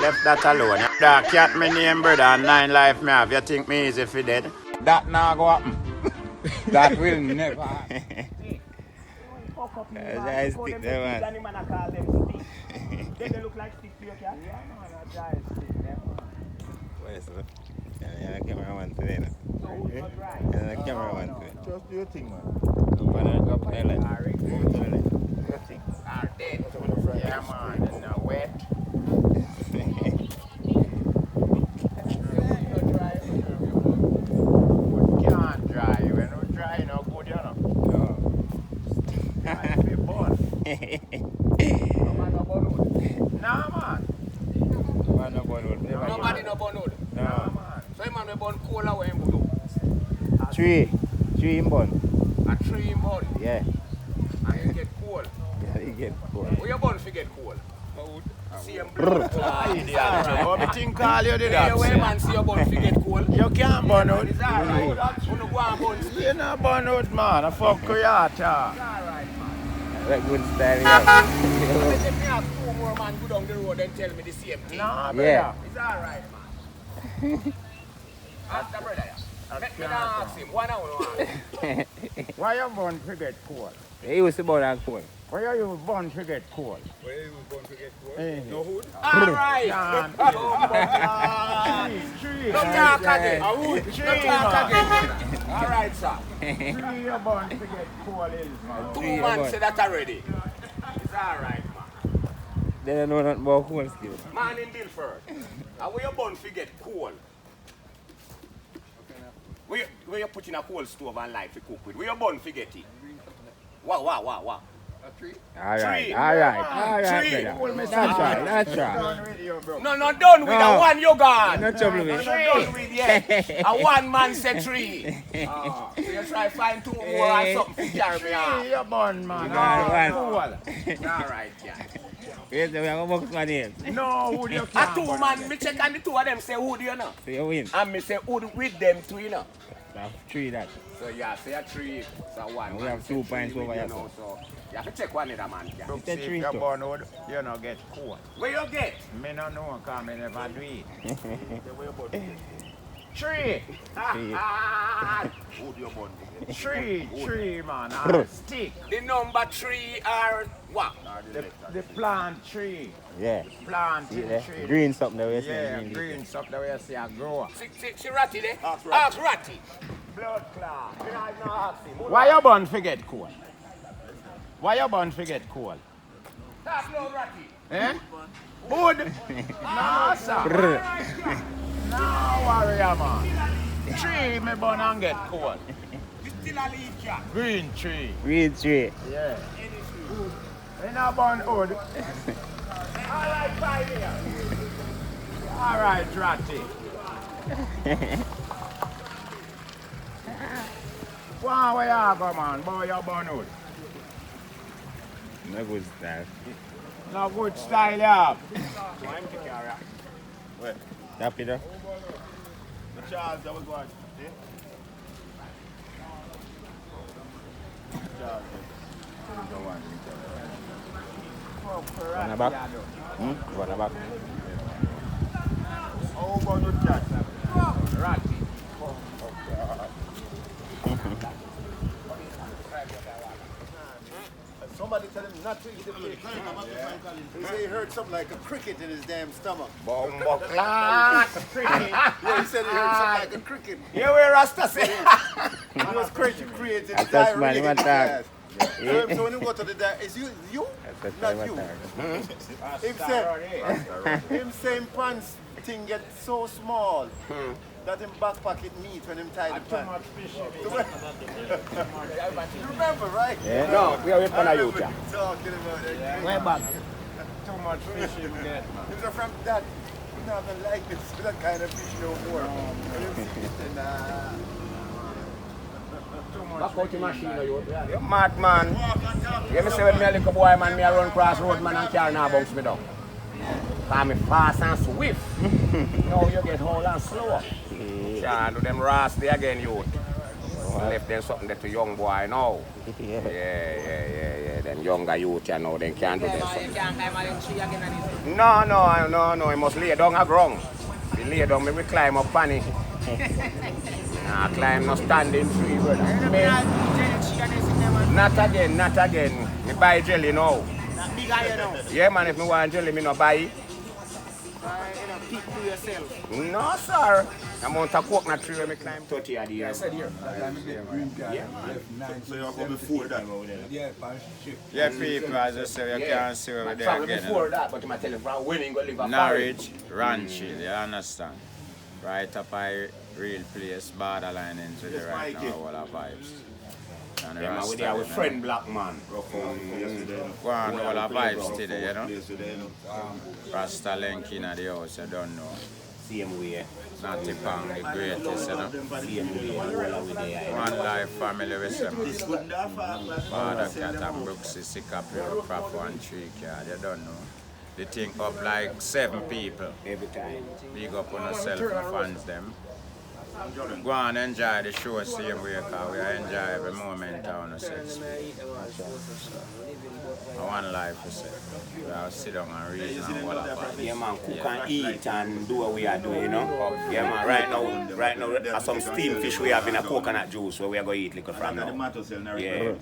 Left that alone. That cat me name brother and 9 life me have. You think me easy for dead? That now go happen. That will never happen. I stick there, man. They look like stick to your cat? Yeah, man, I try stick them. Where's the cameraman today? No? So who's not right? The cameraman today. Just do your thing, man. Go on, go up there, like. Go to the left. Your thing. Are dead. Yeah, man. Now wet. Can't dry. When you dry, no good, you know. I feel born. Nah, man. Man, no bun wood. Nobody no bun wood. No, man. So man we bun cola where him do? Three in bun. A tree in bun. Yeah. And you get coal. Yeah, you get cool. Where you bun fi get coal? See him blue. Idiot. What me think call you did Yeah, that? where man see your bun fi get coal? You can't burn out. It's alright. You no go and bun still. You not burn out, man. I fuck Koyata. It's alright, man. Like good style, If yeah. me have two more man go down the road and tell me the same thing. Nah, Yeah. It's alright, man. Ask the brother, yeah. Let me not ask him. One hour. why you born to get coal? He was about that cool. Why are you born to get coal? Where you going to get coal? Eh. No hood? Alright. Can't. Tree. Don't talk again. Don't Tree, talk man. again. Alright, sir. Tree you born to get coal is, man. Two Three, man boy. say that already. It's alright, man. They don't know nothing about cool still. Man in Bilford. And where you born to get coal? Where you put in a coal stove and light to cook with? Where you born to get it? Wow. Alright, Tree. alright, Tree. brother. That's right, that's right. Done with you, bro. No, done with No. a one you gone. No trouble with Not done with yet. A one man say three. So you try find two more and something to carry me Tree on. you born, man. You got Coal. Alright, yeah. Yes, we are going to box my name. No, who you A can't two burn. man, me check and the two of them say who do you know? So you win. And me say who with them two you know? That's three that. So yeah, say a three, so one. And we man have say 2 three points with over you here, know, so you have to check one other man. Yeah. Look, It's a see, tree if you too. born wood, you no get coal. Where you get? Me no know, cause me never do it. Where you born? Tree. Who do you born? Tree, man. And stick. The number three are what? The plant tree. Yeah. Plant See tree. there? Green something that we're Yeah, saying. green stuff that we see a grower. She ratty there? Ask ratty. Blood clot. Me not even ask him. Why you born forget coal? Why you born forget coal? That's no ratty. Eh? Wood? No, sir. No, warrior, man. Tree, me born and get coal. You still a lead cat. Green tree. Green tree. Yeah. Me not born wood. Alright, fine here. All right, Ratty. Wow, where you go, man? Boy, you born wood. No good style. No good style, yeah. Happy though? Charles, that was what? Wanna back? Wanna back? How about your cat? Ratty. Somebody tell him not to eat the fish. He said he heard something like a cricket in his damn stomach. Bumbo clock. Yeah, he said he heard something like a cricket. You wear Rasta say? He was creating That's diarrhea. man, in what his that? ass. So when you go to the diarrhea, is you? That's Not you. Him say him pants thing get so small that him back pocket meat when him tie the pants. You remember, right? Yeah. No, we are with I Pana remember Yucha. him talking about it. Way back. Too much fish you get, man. He was from that. You not gonna like this, that kind of fish no more. And him say, nah. Back out the machine, you. You mad, man. You me say when me a little boy, man, me a run cross road, man, and car now bounce me down. Cause me fast and swift. Now you get hold and slow. Yeah, do them rasty again, you. Left them something that to young boy now. Yeah. Yeah. Them younger youth, you know, they can't do them something. No, I must lay down a ground. We lay down, maybe climb up on it. Nah, climb, no standing tree, brother. Not again. Me buy jelly now. Yeah, man, if me want jelly, me no buy it. No, sir. I'm on to coconut tree when me climb 30 a day. I said here. So you're going before that? Yeah, people, as I say, you can't see over there Probably again. before that, but I'm telling you, when you go live a Norwich, Ranchi, you understand? Right up by real place, borderline into the right now, all our vibes. And Yeah, man, Rasta, we there with you know. friend black man. Go on, all our vibes today, you know? Rasta link in the house, you don't know. Same way. Natty Pang, the greatest, you know? Same way. All we there. One life family with them. Father Cat and Brooksy, Sikapio, Prop 1 3 card, you don't know. They think of like 7 people. Every time. Big up on yourself and fans them. Go on, enjoy the show same way, because we enjoy every moment on ourselves. One life, we say. We have to sit down and read and all about it. Yeah, man, cook and eat and do what we are doing, you know? Yeah, man, right now, some steamed fish we have in a coconut juice where we are going to eat liquor from now. Yeah.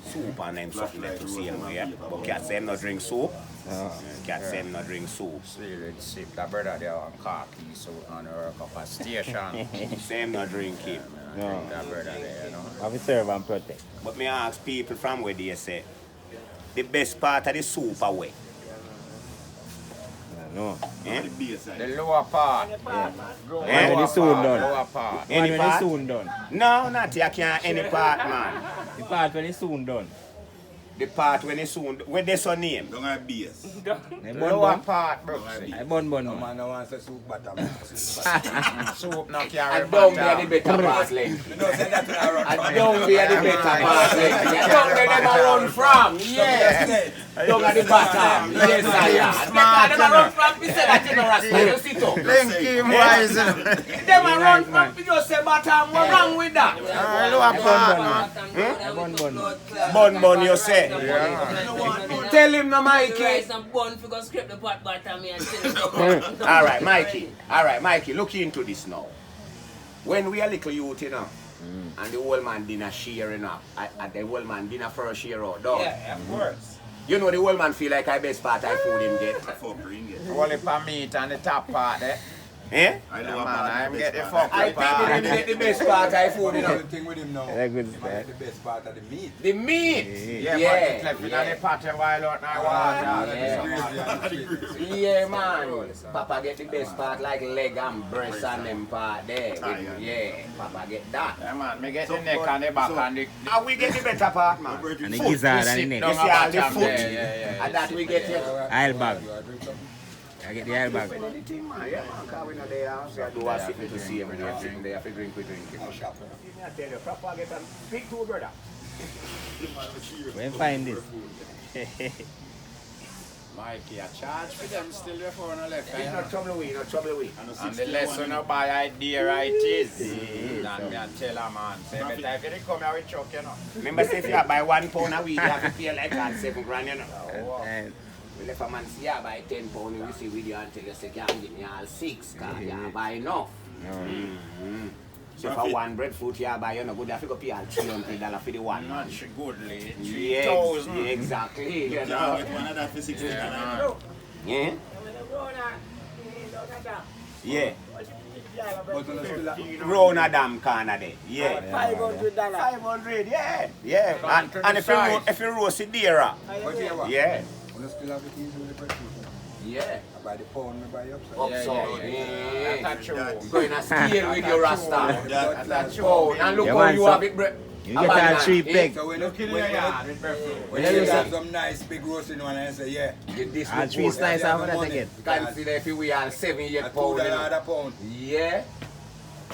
Soup and then something that to see them, yeah? But cats say not drink soup. Cats say not drink soup. Really sick. That brother there on khaki suit on the work of a station. Same not drink it. No. That brother there, you know. Have to serve and protect. But me ask people from where they say, the best part of the soup away. No. Eh? The lower part. When the soon done. Lower part. Any When part? the soon done. No, not you can't any part, man. The part when the soon done. The part when it's soon, where there's your name? Don't have BS. I Lower bun part, Brooksy. I bun. Man, I want to soup bottom. Soup no I carry don't bear the butter. better part link. No, say that to our I don't bear the better part link. I don't bear them a run from. Yes. Don't at the bottom. Yes, I am. Smart, Them a run from. We say that in the Rasta. You sit up. Link him wise. Them a run from. We just say bottom. What's wrong with that? Lower part. Bun, you say. Tell him no, Mikey. Rice and bun for go scrape the pot bottom here and chill. All right, Mikey, look into this now. When we are little youth, you know, and the old man dinner sharing up, at the old man dinner first share out, dog. Yeah, of course. You know the old man feel like I best part I food him get. Only for meat and the top part, eh? Eh? I Yeah, know man, about I'm the get the best fuck part. I think they get the best part I food, you The know. thing with him now, That's good man, stuff. the best part of the meat. The meat. Yeah, but it's left in the pot and while out now water. Yeah, man. Papa get the best part like leg and breast and them part there. Yeah, Papa get that. Yeah, man, me get the neck and the back and the... And we get the better part, man. And the gizzard and the sit neck. down You see all the bottom foot. there, yeah. And that we get it. Aisle bag. I get the aisle bag. Yeah, man, because we know they are. We do a sitting to see him. They have to drink, we drink. I tell you, Papa get a big two, brother. Where find this? Mikey, I charge for them still before on the left. It's not trouble with, And the lesson of buy idea right is. And me and tell a man, say, but if you come here with chuck, you know. Remember, say if you buy 1 pound a week, you have to pay like that 7 grand, you know. And Well, if a man see you buy 10 pound, you see with you and tell you, say, can't give me all 6, because you buy enough. So for one breadfruit you buy, you know, good, you have to go pay all $300 for the one. Not goodly. Yes, 3,000. exactly. You Can't know. get one of that for 16. Yeah? Yeah. But on the still a- Round a damn corner there. Yeah. $500. 500, yeah. Yeah. And if you roast it there, But you know what? yeah. On the still have it easy with the breadfruit. Yeah. I buy the pound, I buy upside. Upside. Yeah. That's true. Going to scale with your rasta. That's true. Oh, and look Yeah, how man, you so- have it. you get all 3 pegs. So when Look in you your yard with breadfruit. when you have some nice big roasting one and say, yeah, Get this And look 3 good. slices Yeah, of that money. again. Consider if we are 7 a years $2 pound. You know. a pound. Yeah.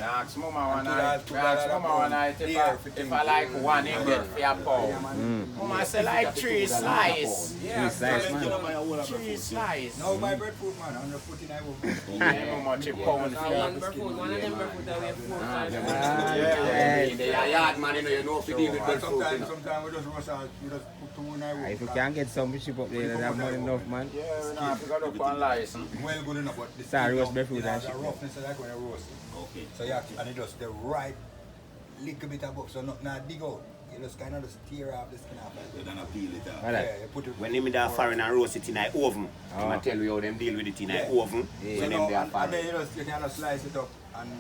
Ask Mama one And night. two Ask dollar Mama one night if I like one, he get for a pound. Mama say like 3 slice. Yeah, slice, man. 3 slice. No, buy breadfruit, man. I'm just putting that one. Yeah, Mama 3 pound. One breadfruit, one of them breadfruit that we have 4 5. Yeah, they are yard man, you know, you know if you deal with But breadfruit. sometimes we just roast out, we just put 2 in our If you can get some ship up there, that's more than enough, man. Yeah, we not have to go look on license. well good enough, but the Sorry, roast breadfruit you know, and the shit. roughness of that when you roast it. Okay. So you have to, and it just the right little bit of book, so not dig out. You just kind of just tear off the skin off like You're that. gonna peel it off. What Yeah, that? you put it. When them in the foreign and roast it in the oven, Oh. I tell you how them deal with it in the Yeah. oven. So When them now, they are and foreign. then you can just slice it up and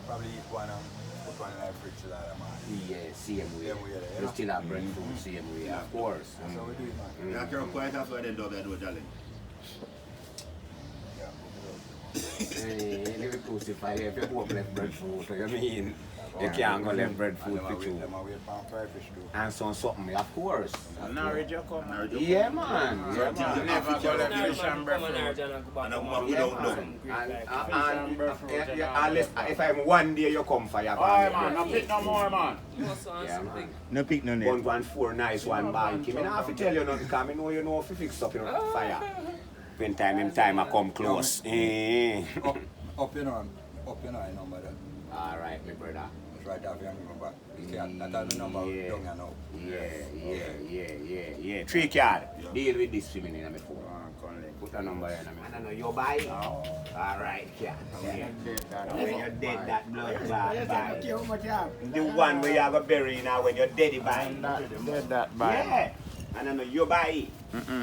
probably eat one and put one in the fridge like that, man. Yeah, same way. Same way, yeah. You still have breadfruit, same way, of course. That's how we do it, man. Mm. You can quite after they do that, darling. Yeah. If you crucify, if you go left breadfruit, you mean? You can't go left breadfruit And for two. them are wait for fried fish too. And some something, of course. Marriage you come. Yeah, man. Yeah, You man. never go left Now, fish and breadfruit. And Yeah, unless if I'm one day you come for your Aye man, no pick no more man. Yeah, man. No pick none One yet. one 4 nice one banky. I don't have to tell you nothing because I know you know if you fix up your fire. When time I come close. Eh. Up your number there. Alright, my brother. It's right after your number. That's the number down here now. Yeah. 3 card. Deal with this for me in my phone. Put a number in. I don't know, you buy? Alright, yeah. When you're dead, that blood clot buy. The one where you have a bury now when you're dead, you buy. Dead that bad. Yeah. And I know you buy.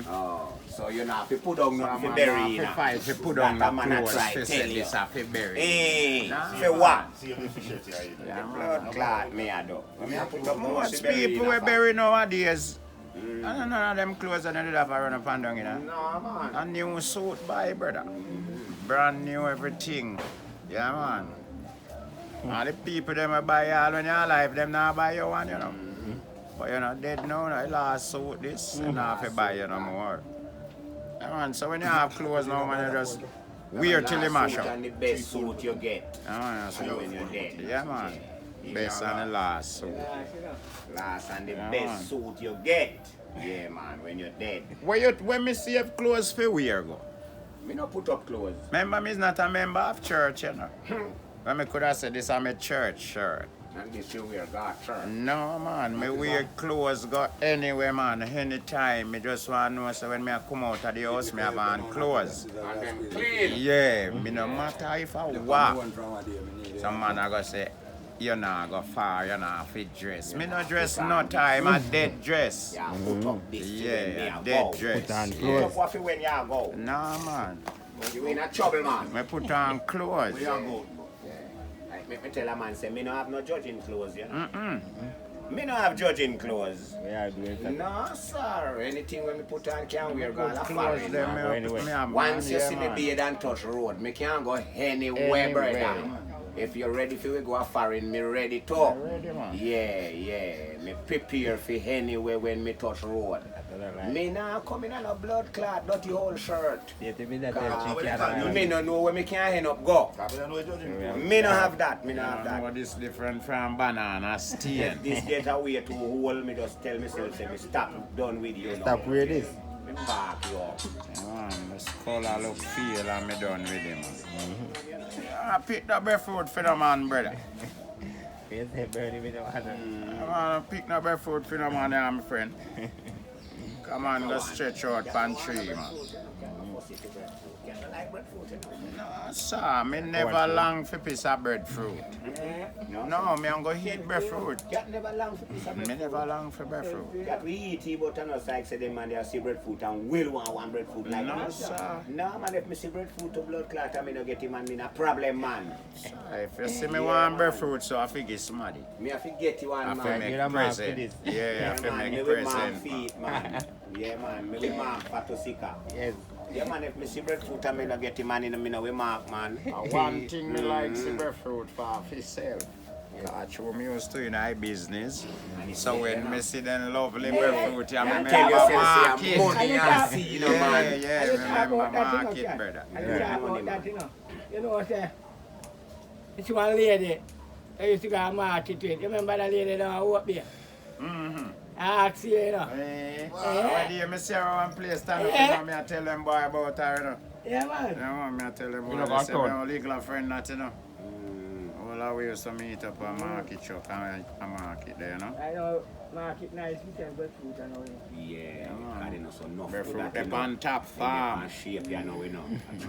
Oh, so you not have to put down nothing for bury now. If you put on That a the man a clothes, try fi tell say you. this a fi bury. Hey, for what? The blood clot me a do. Me a put up Most people we bury nowadays. I don't know them clothes and they have to run up and down, you know. No, man. A new suit buy, brother. Brand new everything. Yeah, man. All the people them will buy all when you're alive, them not buy you one, you know. But you're not dead now, no. You lost suit this, and not have to buy you no more. Yeah, man. So when you have clothes now, man, you just wear till you mash up. And the best suit you get. Yeah, man. So when you're dead. Yeah, man. Best and the last suit. Last and the Yeah, best man. suit you get. Yeah, man, when you're dead. When me save clothes for wear go? Me no put up clothes. Remember, me is not a member of church, you know. When me could have said this, I'm a church shirt. And this you wear God shirt. No, man. Me wear clothes go anywhere, man. Anytime. Me just want to know, so when me a come out of the house, me have on clothes. And then clean. Yeah, me no matter if I walk. One from a day, me need it. Some man a go say, you not go far, you not fit dress. Me no dress no time, I dead dress. Yeah, put up this till when me Yeah, a dead go. dress. Put on Put clothes. up what you when you a go. Nah, man. You in a trouble, man. Me put on clothes. Where you a go? Like me tell a man say me no have no judging clothes, you know. Me no have judging clothes. Yeah, do it. No, sir. Anything when me put on can wear go a Clothes foreign. them, go anywhere. me have Once you yeah, see me man. beard and touch road, me can't go anywhere, Anywhere. brother. If you're ready for we go a foreign, me ready to. Ready, man. Yeah. Me prepare for anywhere when me touch road. Me nah come in on a blood clot, dirty whole shirt. Yeah, to me that Me no know where me can end up go. Me no have that. Me no have I know that. this different from banana stain. If this get away to hold me, just tell myself say me stop done with you. Stop now. where this. Me back you up. Man, this color look feel and me done with him. I pick the breadfruit for the man, brother. Yes, hey, Bernie, we don't have to. I pick the breadfruit for the man, yeah, my friend. Come on, go stretch out pan tree, man. No, sir, me never long for piece of breadfruit. No, me am go eat breadfruit. Cat never long for piece of Me breadfruit. never long for breadfruit. Cat we eat it, but I know like say them man they see breadfruit and will want one breadfruit like No, that. sir. No man, if me see breadfruit to blood clot, I me no get him and me no problem, man. If you see me want breadfruit, so I figure somebody. Me have to get you I one have man. to You're make a man for present. this. Yeah, I have to man, make me with man present. feet, man. Yeah man, me with mark for to sika. Yes. Yeah man, if me see breadfruit and me no get him man in me no we mark, man. One thing me like see breadfruit for myself. Catch what me used to in my business. So when me see them lovely breadfruit, yeah, me And tell remember yourself say market. money and see, you know, man. Yeah, remember market, brother. Yeah. Money, man. You know what? It's one lady. I used to go to market with. You remember that lady that was up there? Mm-hmm. I asked you, you know. When do you see her one place stand up, you know, me I tell them boy about her, you know. Yeah, man. You know, me I tell them boy, know, they say got me a legal friend that, you know. All our we used to meet up a market truck and a market there, you know. I know market nice, we can go food and all. Yeah, because they know so enough Breadfruit food that, up you know. on top farm. And shape, you know, you know. Yo,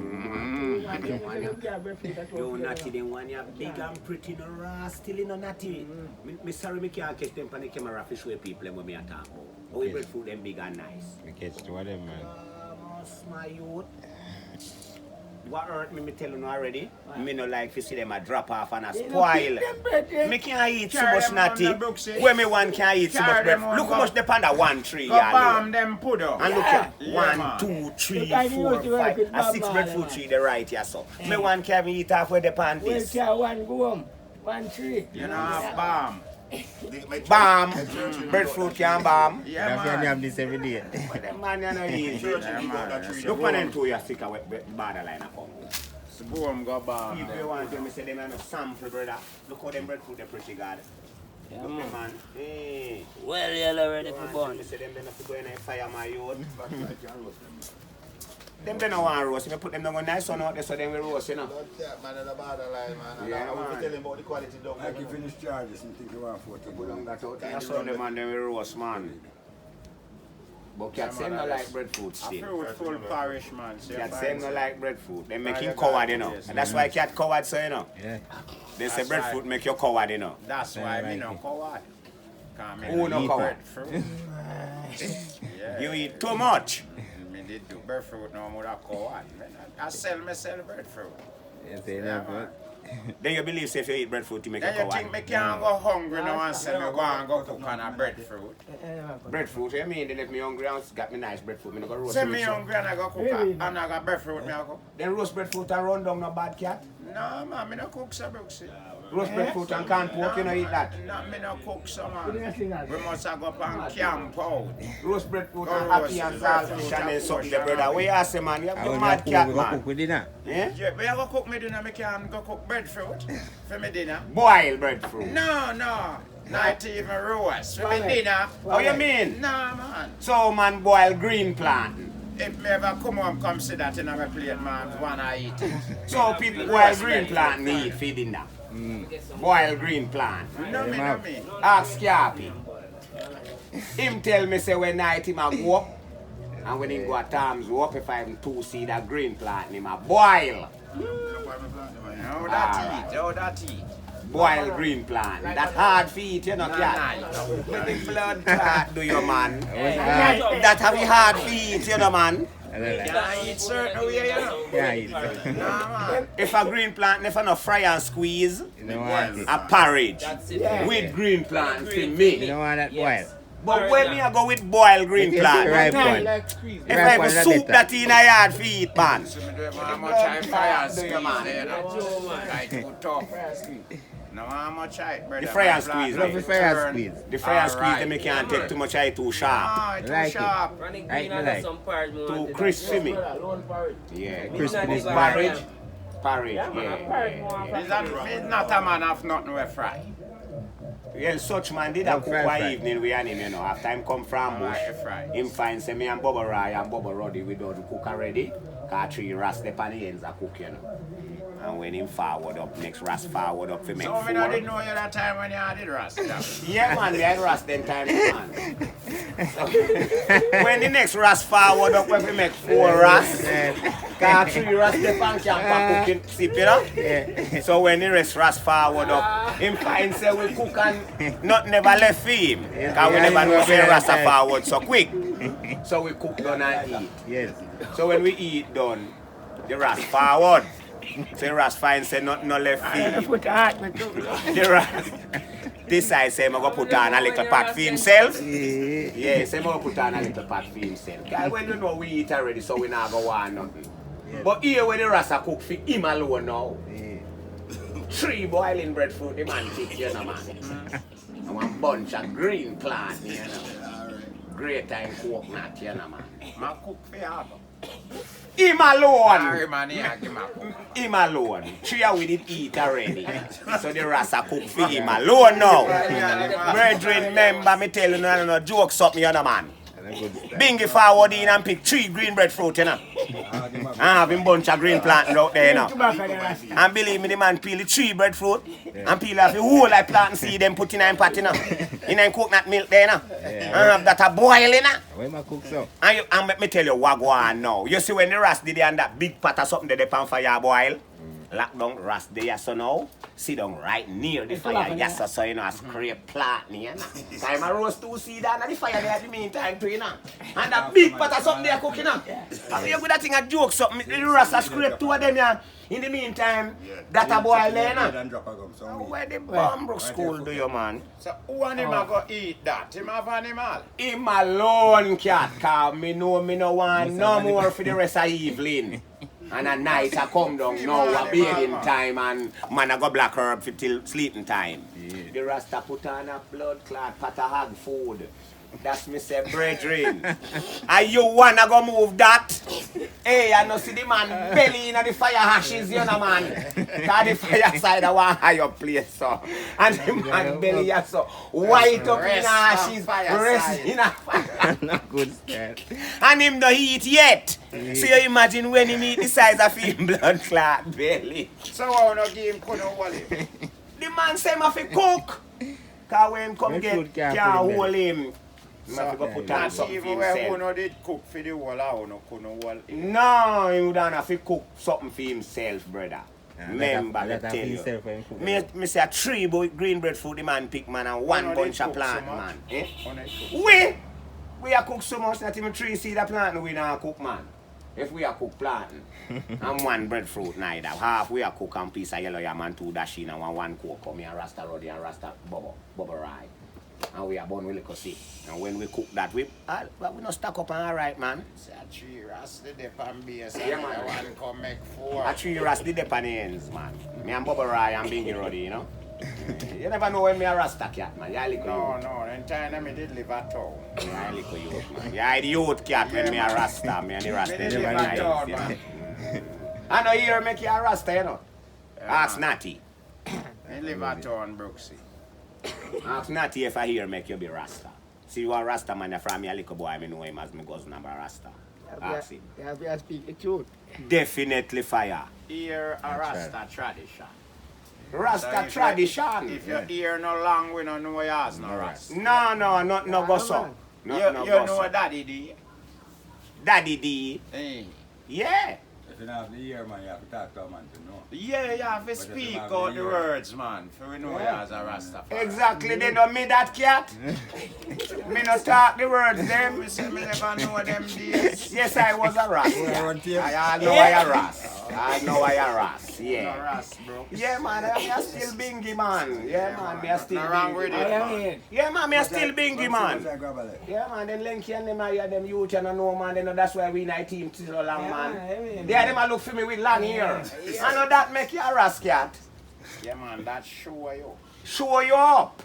Yo, Natty, them one you big and pretty, no raw, still in no Natty. Me sorry, me can't catch them on the camera to show people what me a talk about. But we breadfruit them big and nice. We catch two of them, man. My youth. What hurt me tell you already? Me no like to see them a drop off and a spoil. Me can't eat so much natty. Where me one can eat so much bread. Look how much they on that 1 tree. Go bomb them puddle. And look at Yeah, 1, 2, 3, You can 4, use the work 5, with and 6 Bob breadfruit Marley, tree the right here so. Me one can eat half where the pan Well, this. yeah, one go home. 1 tree. You know, have bomb. Bam! Breadfruit can bam. Yeah, That's why I man. have this every day. But them man you know easy. Yeah, man. Look on them two you stick a borderline up. The boom go bomb. If you want to, me say them are no sample, brother. Look how them breadfruit they pretty good. Yeah, Look man. man. Hey. Well, you're ready for born. Me say them they not go in a fire my youth. Them they no want roast. Me put them down on nice one out there so them will roast, you know. Man on the borderline, man. Yeah, I will man. tell him about the quality dog. Like you finish charges and think you want 40. That's how them and them will roast, man. But cats them no like breadfruit A still. fruitful parish, man. So you Cats find them no it. like breadfruit. They make Ah, him you coward, got you it, know. yes. And that's why cat coward, so you know. Yeah. They say That's breadfruit why. make you coward, you know. That's why me no coward. Come Who no coward? Breadfruit. Yeah. You eat too much. Me did do breadfruit no more than coward. I sell breadfruit. You say Yeah, that, man. but Then you believe say if you eat breadfruit you make you Then you think coward. me can't go hungry now and say me go and go cook on a breadfruit? Breadfruit, you mean they let me hungry and got me nice breadfruit. Me no go roast Say me me so. hungry and I go cook Really? and I got breadfruit me I cook. Then roast breadfruit and run down no bad cat. No man, me no cook so Brooksy. Roast breadfruit and canned pork, you no eat that. No, me no cook so You man. don't see that? We must have go up and camp out. Roast breadfruit Go and roast happy and breadfruit saltfish and then and something, push brother. and Where you say, man? You I have a would mad not cat, cook, we go man. cook with dinner. Eh? Yeah, but I go cook me dinner, me can go cook breadfruit for me dinner. Boil breadfruit. No, no, not even roast for me dinner. How you mean? No man. So man boil green plant. If me ever come home, come see that in my plate, man, wanna eat it. So people boil green plant me eat for dinner. Boil green plant. No me, no me. Ask Scarpy. Him tell me say when night him a go up and when him go at times go up if I'm 2 seed a green plant him a boil. How that eat, how that eat. Boil green plant. That hard feet, you know, cat. With the blood clot do you man. That have the hard feet, you know man. I don't like. Can I eat certain way, you know? Yeah, eat. No man. If a green plant never no fry and squeeze, You don't want it. a porridge That's it. with green plant for You me. don't want that boil. Yes. But when me I go with boiled green It is plant, ripe one. if I have a soup that in a yard for eat, man. So me do how much I fire Do squeeze you, man? there, you know? Joe, man. Like too tough. No how much I, brother. The fry and My black squeeze, like Love the fry and turn. squeeze. The fry and squeeze, Alright. them me can't take too much, I too sharp. Ah, too Like it. sharp. Running Right, green me and like. some porridge. me Too wanted. crisp for me. Lone porridge. Yeah, Crispiness Not bad. porridge. Porridge, Yeah, man, yeah. porridge more. It's not a man have nothing we fry. Well, such man did a Don't cook fry, one fry. evening with him, you know. After him come from bush, Alright, fry. him find say me and Bubba Rai and Bubba Roddy we don't cook already. Cause 3 rats the pan the ends a cook, you know. And when him forward up, next ras forward up for make So me not 4. didn't know you that time when you had it rasta. Yeah, man, we had ras then time, man. So, when the next ras forward up, when we make 4 ras, cause 3 ras the pan can pack cooking sip, you know. Yeah. So when the rest ras forward up, him find say we cook and not never left for him. Cause we never know say ras are forward so quick. So we cook done and eat. Yes. So when we eat done, the ras forward. So the ras find say not no left for him. Put the heart with too. The ras this side say I'm gonna put on a little pot for himself. Yeah, say I'm gonna put on a little pot for himself. Cause when you know we eat already, so we not go want nothing. But here when the ras are cook for him alone now. 3 boiling breadfruit, the man take, you know, man. And 1 bunch of green plant, you know. Great time coconut, you know, man. Ma cook for you. Him alone. Harry man, yeah, give me a cook. Him alone. 3 hours we did eat already. So the rasta cook for him alone now. Brethren, remember me tell you no jokes up me on a man. Bingy forward in and pick 3 green breadfruit, you know. I have him bunch of green planting out there, you know. And believe me, the man peel the 3 breadfruit and peel off the whole like plant seed and put in a pot, you know. In a coconut milk there, you know. And have that a boil, you know. Where my cook so? And let me tell you what go on now. You see when the ras did and that big pot of something that they pan fire boil, lock down ras there so now. Sit down right near the fire, yes, so you know, a scrape plant, you know. Time I roast 2 seed and the fire there at the meantime too, you know. And that big pot of something they are cooking, you know. I mean, you good that thing a joke, something, the ras a scrape 2 of them, yeah. In the meantime, that a boil there, you know. Where the Bombrook school do you, man? So who and him a go eat that? Him have animal? Him alone, cat, cause me know me no want no more for the rest of evening. And at night I come down now a bathing time and man I go black herb for till sleeping time. Yeah. The rasta put on a blood clot pot of hog food. That's me say brethren. And you wanna go move that? Hey, I know see the man belly in the fire ashes, you know man. Cause the fire side I want higher place so. And the man belly is so white up in ashes, rest in a fire. Not good start. And him no eat yet. So you imagine when he eat the size of him blood clot belly. So I wanna give him Kuno Wally. The man say him have to cook. Cause when him come Make food get can't can't put him hold him. He have to go put on Not something even for where himself. Kuno did cook for the wall, I wanna Kuno Wally. No, he would have to cook something for himself, brother. Remember, I tell you. Me say a 3 green breadfruit the man pick man and 1 bunch of plant man. Eh? We are cook so much that even 3 seed of plant we not cook man. If we are cook planting and 1 breadfruit neither. Half we are cook and piece of yellow yam and 2 dash in and 1 cocoa. Me and rasta ruddy and rasta bubble rye. And we are born with little seed. And when we cook that we not stack up and alright man. Say a 3 ras the dip and base Yeah, and man. one come make 4. A 3 rasta the dip on the ends man. Me and bubble rye and bingy ruddy, you know. You never know when me a rasta cat man. You little youth. No, in time me did live at all. You little youth man. You the youth cat when me a rasta. Me and the rasta. Me never live at nice, all, you know. man. I know here make you a rasta, you know. Ask Natty. Me live at town, Brooksy. Ask Natty if I hear make you be rasta. See you a rasta man from me a little boy, I know him as me cousin of a rasta. Ask him. You have to speak the truth. Definitely fire. Here a Rasta tradition. Rasta So tradition. If your ear no long, we don't know yours no Rasta. No go so. You No go know so. Daddy D. Daddy D. Hey. Yeah. If you don't have the ear, man, you have to talk to a man to know. Yeah, you have to But speak you have out the the ear. words, man. For we know you as a Rasta. Exactly, they don't me that cat. Me no talk the words them. We say me never know them days. Yes, I was a ras. Run tape. I know I a ras. I know I a ras. No Yeah. Ras, bro. Yeah, man, me a still bingy, man. Yeah, man, me a still Nothing wrong with bingy. it, I man. mean, Yeah, man, me a still bingy, man. What's grab a leg? Yeah, man, them Lenky and them are them youth and I know, man, they know that's why we in our team so long, Yeah, man. I mean- They are them a look for me with long hair. I know that make you a ras cat. Yeah, man, that show you. Show you up.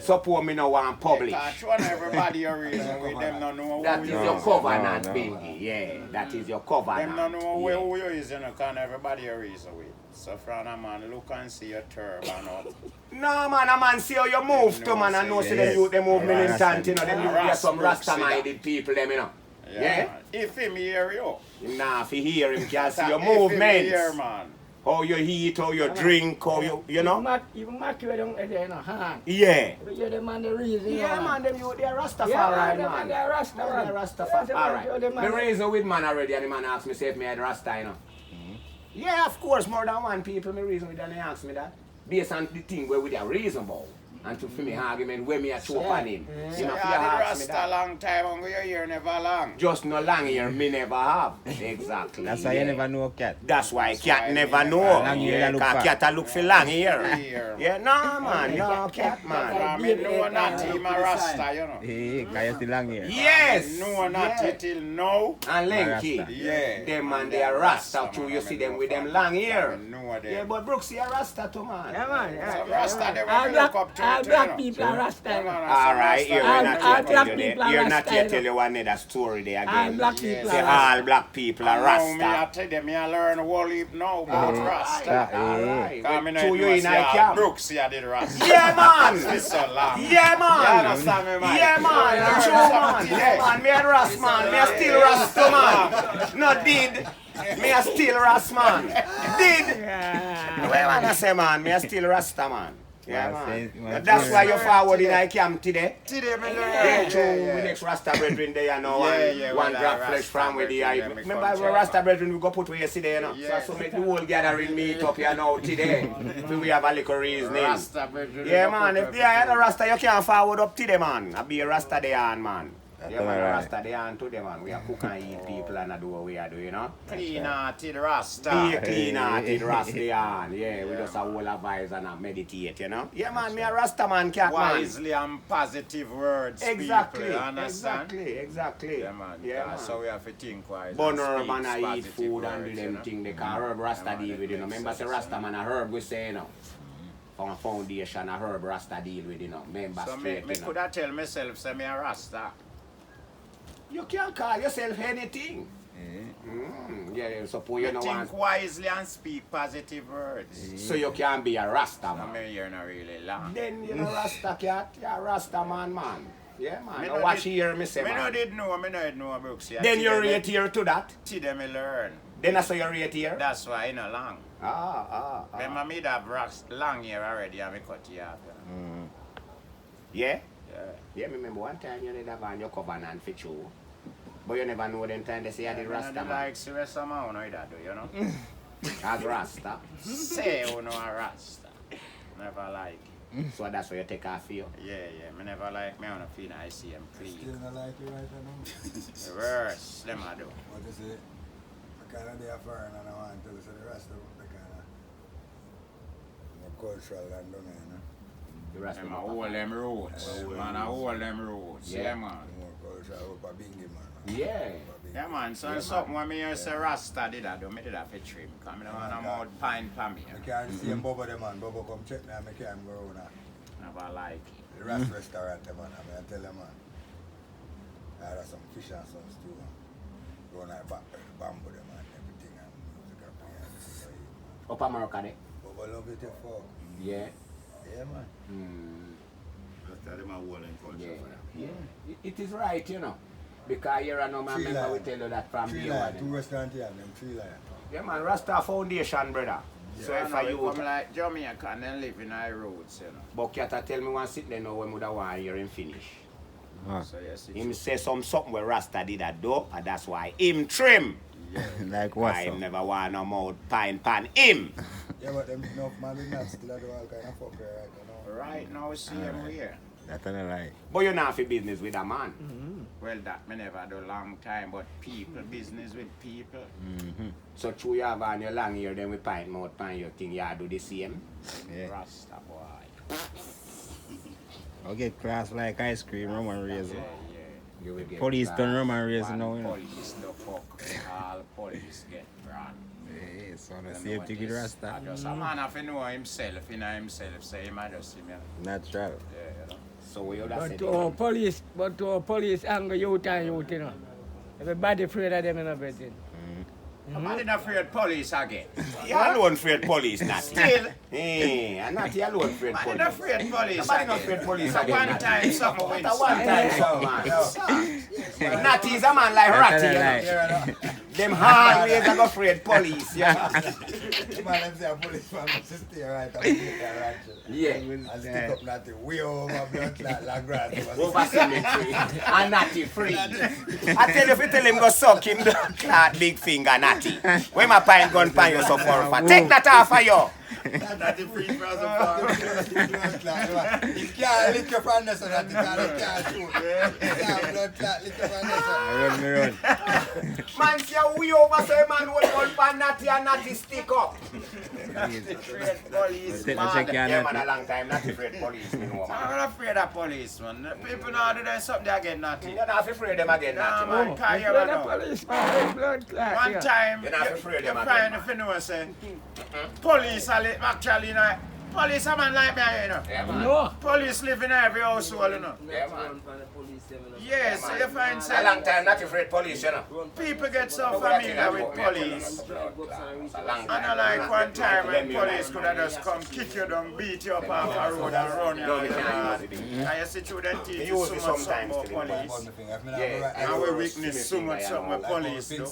Support me now and publish. Because showing everybody a reason with them don't know That who is you your is. covenant, No. bingy. Yeah, that is your Them covenant. don't know Yeah. who you is, you know, can everybody a reason with. So from a man, look and see your turban up. No man, a man see how you move to man and know see them Yes. youth, them move Yeah, militant, you know, them youth get some Ras- Rasta-minded people, them, you know. Yeah? Man. If him hear you. Nah, if you hear him, can see your If him movements. hear, man. How you eat, how you drink, how you know? Even Mac, you don't have no hand. Yeah. But you're the man, the reason. Yeah, man, them youth, they're Rastafari, Yeah, man. they're Rasta, They're man. Rastafari. You're Alright. the man. Me raised with man already and the man asked me say if me had Rasta, you know. Yeah, of course, more than one people me reason with and they ask me that. Based on the thing where we are reasonable. And to for me argument where me a choke on him. You know, Yeah, if you the ask me Rasta that. long time and we are here never long. Just no long ear, me never have. Exactly. That's why yeah. you never know cat. That's why cat why never me know. long ear Yeah, look cause for. cat a look for long ear. Ear. Yeah, no man, no cat man. I mean, no not him a Rasta, you know. Hey, cause you still long here. Yes. No not yeah. till now. And Lenky. Rasta. Yeah. Them man, they are Rasta too. You see them with them long hair. No Yeah, but Brooksy a Rasta too, man. Yeah, man. Some Rasta, they I'm will look up to All black people are Rasta. All right, here All- we're not all here black tell you people that. are You're not Rasta, here you tell know. you another story there All again. black people Say are Rasta. all black people are Me I Rasta. tell them, me I learn a whole heap now about Rasta. All right. Come in True, you and in say, camp. Brooks, yeah, did Rasta. Yeah, man. It's so long. Yeah, You man. understand me, man? Yeah, man. You True, learn man. something Yeah, today. man. Me a Rast, man. Me a still Rasta, man. No, did. Me a still Rast, man. Did. Well, man, I say, man. Me a still Rasta, man. Yeah, man. That's why you're forward in our camp today. Today, me learn. Yeah, true. We next Rasta brethren there, you know, Yeah, and yeah, one well, drop Rasta flesh from with the brethren, eye. them we Remember, come we check Rasta brethren, we go put where yesterday, you know. Yeah. So make the whole gathering meet up, you know, today. So we have a little reasoning. Rasta, brethren, Yeah, we man. put If you are a Rasta, you can't forward up today, man. I be a Rasta there, man. Yeah, man, a Rasta there today, man. We are cook and eat people and do what we are doing, you know. Clean-hearted Rasta. Be a clean-hearted Rasta, yeah. We just a whole of vibes and a meditate, you know. Yeah, man, me a Rasta man, cat man. Wisely and positive words, Exactly, people, you understand? exactly. Yeah, man. Yeah, man. So we have to think wise. Burn and herb speak and I eat positive food and do words, them you know? thing. They call herb Rasta man, deal with, you know. makes Remember say sense, Rasta man a herb we say, you know. From a foundation, a herb Rasta deal with, you know. Member So straight, me you know. could have tell myself, say me a Rasta. You can't call yourself anything. Yeah, suppose you You know want. think wisely and speak positive words. So you can be a Rasta I man. mean, you're not really long. Then you know Rasta cat, you're a Rasta man. Yeah, man. Me Now no watch did- here, me say, Me no man. did know, me no did know Brooks. Yeah, Then you today me- rate here to that. Today me learn. Then I say you rate here. That's why you know long. Ah. Remember me that long hair already and me cut you off. You know? Yeah? Yeah. Yeah, me remember one time you did have on your covenant for you. But you never know them time they say I did Rasta I man. like serious somehow, know that do, you know? As Rasta. Say you know a Rasta. Never like it. So that's why you take off you. Yeah, me never like me on a feel I see him Still clean. not like you right now. Reverse, them I do. What you say? I kind of be a foreign and I want to tell you so the rest of the kind of more cultural than down here, you know. The Rasta Them I hold them roots. Man, I hold them roots. Yeah. Yeah, man. More cultural up a bingy, man. Yeah. Yeah, man, so something when me hear say Rasta did that, do me did that for trim. Because me don't want no more pine for me. I can't see him Bobo the man. Bobo come check me and I can't go around Never like it. the Ras restaurant the man. I tell him man. I had some fish and some stew. Go on like bamboo them and everything and music and play and so you, man. Up America there. Bobo love it your fuck. Yeah. Yeah man. Tell them I hold them culture for them. Yeah. It is right, you know. Because here I know, man, Tree remember we line. tell you that from Tree day line, one. two restaurants here, them 3 line. Yeah, man, Rasta Foundation, brother. So So if I you you come like Jamaica and then live in high roads, you know. but Kiata tell me one sit there now when would have want hear him finish. So yes, it's Him say something where Rasta did that do, and that's why him trim. Like what? I So? never want no more pine pan him. Yeah, but them enough man did not still do all kind of fuck right, you know. right now see him here. That's not right. But you not for business with a man. Well, that me never do long time, but people, business with people. So true you have on your long ear, then we pine mouth pan your thing, you do the same. Yeah. Rasta boy. I'll get class like ice cream, rum and raisin. Yeah. You will get Police class. done rum and raisin One now, you know. police the fuck. All police get run. Yeah, so the You know same what thing it with is? Rasta. I just a man have to know himself, say he might just see me. Natural. Yeah, you know. So we would have But said to our police anger youth and youth, you know. Everybody afraid of them and everything. I'm not afraid police again. you alone afraid police, not Still. I'm not you alone afraid I'm police. not afraid police Nobody not again. afraid police So again. one Natty. time something went What a one time something, Yeah. Natty is a man like That's Ratty, a you lie. know. Them always are afraid police, you know. The man them say a police man must stay right up there, right? Yeah. And stick up nothing way over blood clot like grass. Over cemetery. And Natty free. I tell you, if you tell him go suck him the clad big finger, Natty. When my pine gun pan you so far. Take that off of you. That's the free for so far. He can't lick your friend so that he can't shoot. He can't blood clot lick your friend so. I run me run. Man say we over so man hold on pan Natty and Natty stick up. Afraid police, Take man. check your Yeah, man, Natty. a long time Natty afraid police, you know, man. I'm not afraid of police, man. People now do something they get nothing. You're not afraid of them again, Nah, Natty, man, man. cause you Afraid of know. police, man, blood clot, One yeah. time, You're not afraid of you're them trying again, to know, say, police are actually, you know, Police a man like me, you know. Yeah, man. No. Police live in every household, you know. Yeah, man. Yes, so you find A say long time not afraid police, you know. people get so familiar with police. And I like one time when police could have just come kick you down, beat you up off the road and run you out the yard. And you see children teach you so much something about police. And we witness so much something with police do.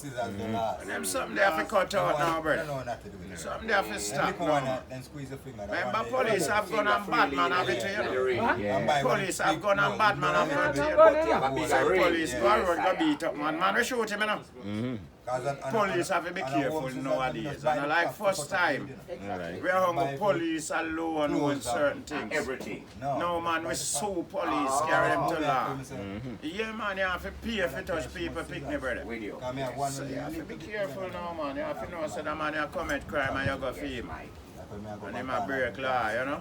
Them something they have to cut out now, brother. Something they have to stop now. Remember police have gun and bad man have it, you know. Police have gun and bad man have it, you know. So police go around go beat up man. Man we shoot him, you know. Police have to be careful nowadays. And like first time, we hung the police alone with certain things. Everything. No man, we sue police, carry them to law. Yeah man, you have to pay if you touch people, picnic brother. With you. So you have to be careful now man. You have to know so that man you commit crime and you go for him. And him a break law, you know?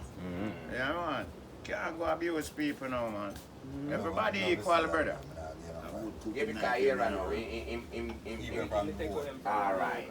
Yeah man. Can't go abuse people now man. Everybody equal brother. Yeah, because here, I know, alright.